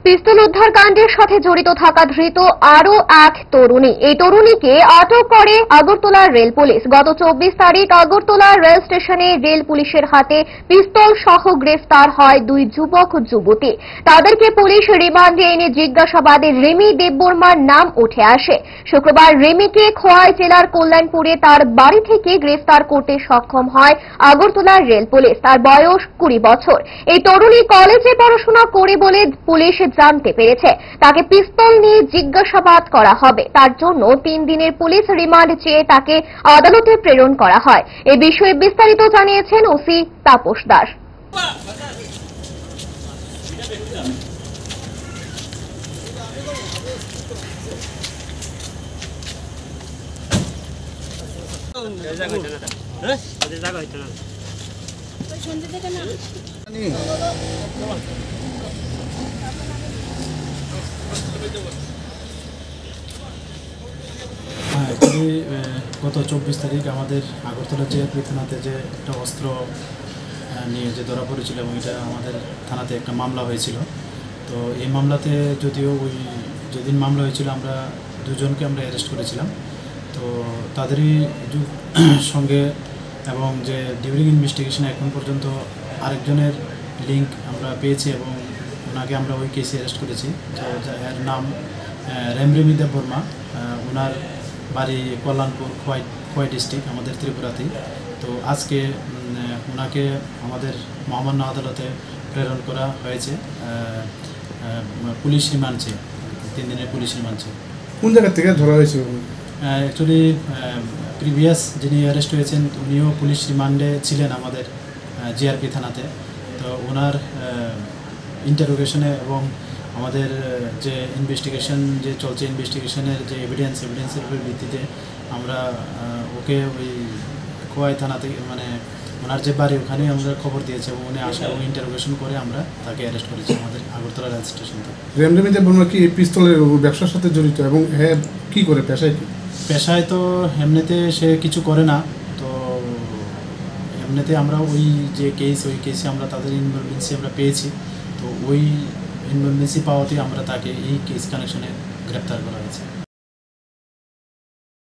পিস্তল উদ্ধার কাণ্ডের সাথে জড়িত থাকা ধৃত আরও এক তরুণী। এই তরুণীকে আটক করে আগরতলা রেল পুলিশ। গত 24 তারিখ আগরতলা রেল স্টেশনে রেল পুলিশের হাতে পিস্তল সহ গ্রেফতার হয় দুই যুবক যুবতী। তাদেরকে পুলিশ রিমান্ডে এনে জিজ্ঞাসাবাদে রিমি দেববর্মার নাম উঠে আসে। শুক্রবার রিমিকে খোয়াই জেলার কল্যাণপুরে তার বাড়ি থেকে গ্রেফতার করতে সক্ষম হয় আগরতলা রেল পুলিশ। তার বয়স 20 বছর। এই তরুণী কলেজে পড়াশোনা করে বলে পুলিশ জানতে পেরেছে। তাকে পিস্তল নিয়ে জিজ্ঞাসাবাদ করা হবে। তার জন্য 3 দিনের পুলিশ রিমান্ড চেয়ে তাকে আদালতে প্রেরণ করা হয়। এ বিষয়ে বিস্তারিত জানিয়েছেন ওসি তাপস দাস। গত 24 তারিখ আমাদের আগরতলা জিআরপি থানাতে যে একটা অস্ত্র নিয়ে যে ধরা পড়েছিল এবং এটা আমাদের থানাতে একটা মামলা হয়েছিল। তো এই মামলাতে যদিও ওই যেদিন মামলা হয়েছিল আমরা দুজনকে আমরা অ্যারেস্ট করেছিলাম। তো তাদেরই সঙ্গে এবং যে ডিউরিং ইনভেস্টিগেশনে এখন পর্যন্ত আরেকজনের লিঙ্ক আমরা পেয়েছি এবং ওনাকে আমরা ওই কেসে অ্যারেস্ট করেছি। তো এর নাম রিমি দেববর্মা। ওনার বাড়ি কল্যাণপুর, খোয়াই ডিস্ট্রিক্ট, আমাদের ত্রিপুরাতেই। তো আজকে ওনাকে আমাদের মহামান্য আদালতে প্রেরণ করা হয়েছে পুলিশ রিমান্ডে, 3 দিনের পুলিশ রিমান্ডে। কোন জায়গা থেকে ধরা হয়েছে? অ্যাকচুয়ালি প্রিভিয়াস যিনি অ্যারেস্ট হয়েছেন উনিও পুলিশ রিমান্ডে ছিলেন আমাদের জিআরপি থানাতে। তো ওনার ইন্টারোগেশনে এবং আমাদের যে ইনভেস্টিগেশন যে চলছে, ইনভেস্টিগেশনের যে এভিডেন্সের ভিত্তিতে আমরা ওকে ওই খোয়াই থানা থেকে মানে ওনার যে বাড়ি ওখানেই আমরা খবর দিয়েছি এবং উনি আসা এবং ইন্টারোগেশন করে আমরা তাকে অ্যারেস্ট করেছি আমাদের আগরতলা রেল স্টেশন থেকে। রিমি দেববর্মা কি এই পিস্তলের ব্যবসার সাথে জড়িত এবং হ্যাঁ কী করে পেশায় কি? পেশায় তো এমনিতে সে কিছু করে না। তো এমনিতে আমরা ওই যে ওই কেসে আমরা তাদের ইনভলভেন্সি আমরা পেয়েছি। তো ওই ইনভলভেন্সি পাওয়াতে আমরা তাকে এই কেস কানেকশনে গ্রেপ্তার করা হয়েছে।